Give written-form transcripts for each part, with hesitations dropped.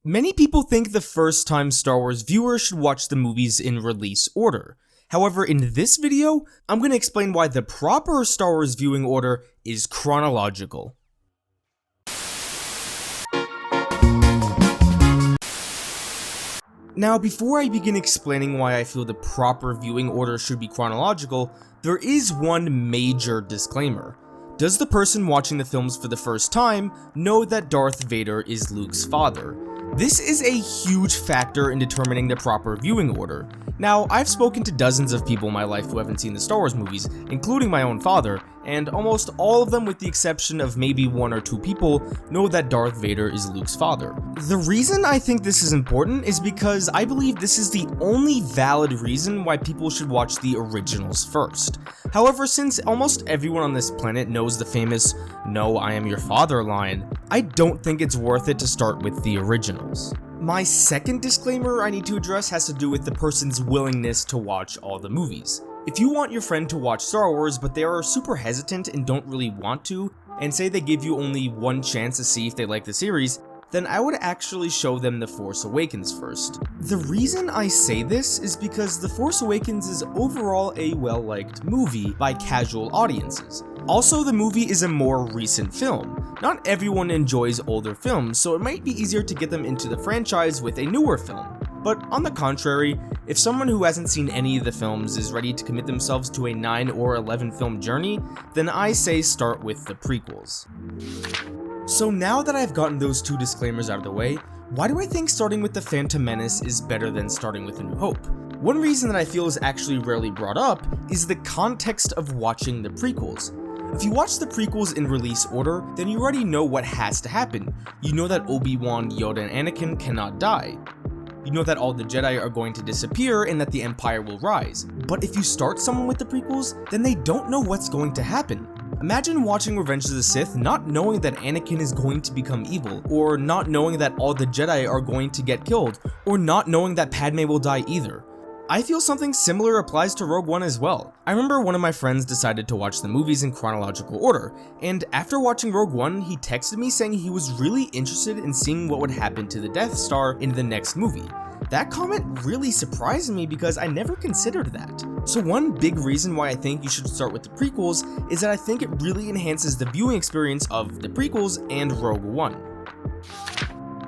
Many people think the first-time Star Wars viewer should watch the movies in release order. However, in this video, I'm going to explain why the proper Star Wars viewing order is chronological. Now, before I begin explaining why I feel the proper viewing order should be chronological, there is one major disclaimer. Does the person watching the films for the first time know that Darth Vader is Luke's father? This is a huge factor in determining the proper viewing order. Now, I've spoken to dozens of people in my life who haven't seen the Star Wars movies, including my own father, and almost all of them, with the exception of maybe one or two people, know that Darth Vader is Luke's father. The reason I think this is important is because I believe this is the only valid reason why people should watch the originals first. However, since almost everyone on this planet knows the famous "No, I am your father" line, I don't think it's worth it to start with the originals. My second disclaimer I need to address has to do with the person's willingness to watch all the movies. If you want your friend to watch Star Wars but they are super hesitant and don't really want to, and say they give you only one chance to see if they like the series, then I would actually show them The Force Awakens first. The reason I say this is because The Force Awakens is overall a well-liked movie by casual audiences. Also, the movie is a more recent film. Not everyone enjoys older films, so it might be easier to get them into the franchise with a newer film. But on the contrary, if someone who hasn't seen any of the films is ready to commit themselves to a 9 or 11 film journey, then I say start with the prequels. So now that I've gotten those two disclaimers out of the way, why do I think starting with The Phantom Menace is better than starting with A New Hope? One reason that I feel is actually rarely brought up is the context of watching the prequels. If you watch the prequels in release order, then you already know what has to happen. You know that Obi-Wan, Yoda, and Anakin cannot die. You know that all the Jedi are going to disappear and that the Empire will rise. But if you start someone with the prequels, then they don't know what's going to happen. Imagine watching Revenge of the Sith not knowing that Anakin is going to become evil, or not knowing that all the Jedi are going to get killed, or not knowing that Padme will die either. I feel something similar applies to Rogue One as well. I remember one of my friends decided to watch the movies in chronological order, and after watching Rogue One, he texted me saying he was really interested in seeing what would happen to the Death Star in the next movie. That comment really surprised me because I never considered that. So one big reason why I think you should start with the prequels is that I think it really enhances the viewing experience of the prequels and Rogue One.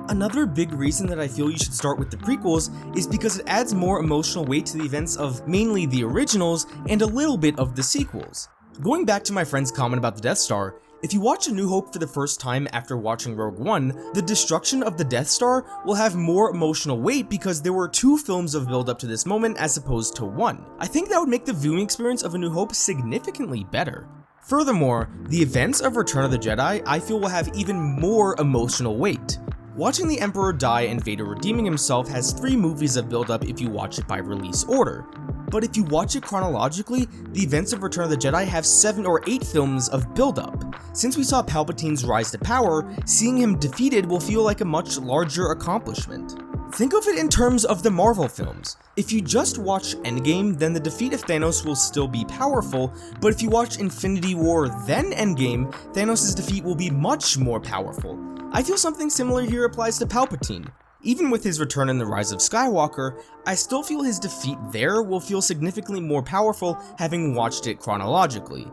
Another big reason that I feel you should start with the prequels is because it adds more emotional weight to the events of mainly the originals and a little bit of the sequels. Going back to my friend's comment about the Death Star, if you watch A New Hope for the first time after watching Rogue One, the destruction of the Death Star will have more emotional weight because there were 2 films of build up to this moment as opposed to 1. I think that would make the viewing experience of A New Hope significantly better. Furthermore, the events of Return of the Jedi I feel will have even more emotional weight. Watching the Emperor die and Vader redeeming himself has 3 movies of build-up if you watch it by release order. But if you watch it chronologically, the events of Return of the Jedi have 7 or 8 films of build-up. Since we saw Palpatine's rise to power, seeing him defeated will feel like a much larger accomplishment. Think of it in terms of the Marvel films. If you just watch Endgame, then the defeat of Thanos will still be powerful, but if you watch Infinity War then Endgame, Thanos' defeat will be much more powerful. I feel something similar here applies to Palpatine. Even with his return in The Rise of Skywalker, I still feel his defeat there will feel significantly more powerful having watched it chronologically.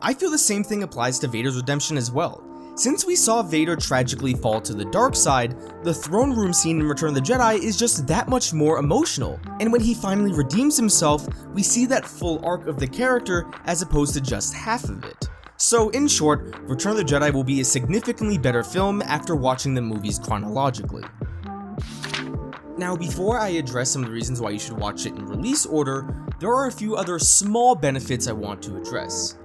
I feel the same thing applies to Vader's redemption as well. Since we saw Vader tragically fall to the dark side, the throne room scene in Return of the Jedi is just that much more emotional, and when he finally redeems himself, we see that full arc of the character as opposed to just half of it. So in short, Return of the Jedi will be a significantly better film after watching the movies chronologically. Now, before I address some of the reasons why you should watch it in release order, there are a few other small benefits I want to address.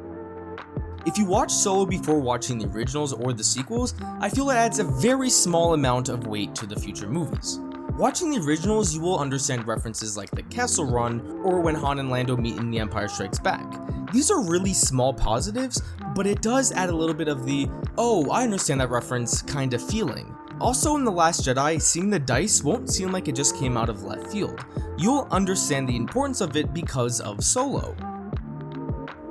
If you watch Solo before watching the originals or the sequels, I feel it adds a very small amount of weight to the future movies. Watching the originals, you will understand references like the Kessel Run or when Han and Lando meet in The Empire Strikes Back. These are really small positives, but it does add a little bit of the, oh, I understand that reference kind of feeling. Also in The Last Jedi, seeing the dice won't seem like it just came out of left field. You'll understand the importance of it because of Solo.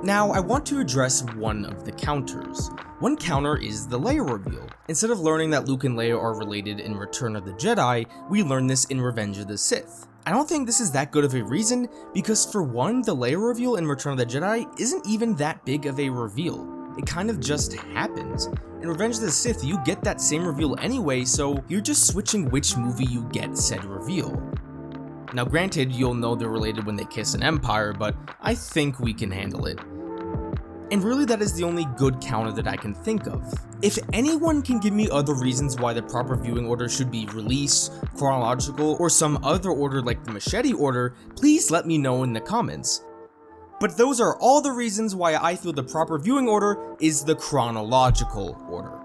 Now, I want to address one of the counters. One counter is the Leia reveal. Instead of learning that Luke and Leia are related in Return of the Jedi, we learn this in Revenge of the Sith. I don't think this is that good of a reason, because for one, the Leia reveal in Return of the Jedi isn't even that big of a reveal. It kind of just happens. In Revenge of the Sith, you get that same reveal anyway, so you're just switching which movie you get said reveal. Now granted, you'll know they're related when they kiss an Empire, but I think we can handle it. And really that is the only good counter that I can think of. If anyone can give me other reasons why the proper viewing order should be release, chronological, or some other order like the machete order, please let me know in the comments. But those are all the reasons why I feel the proper viewing order is the chronological order.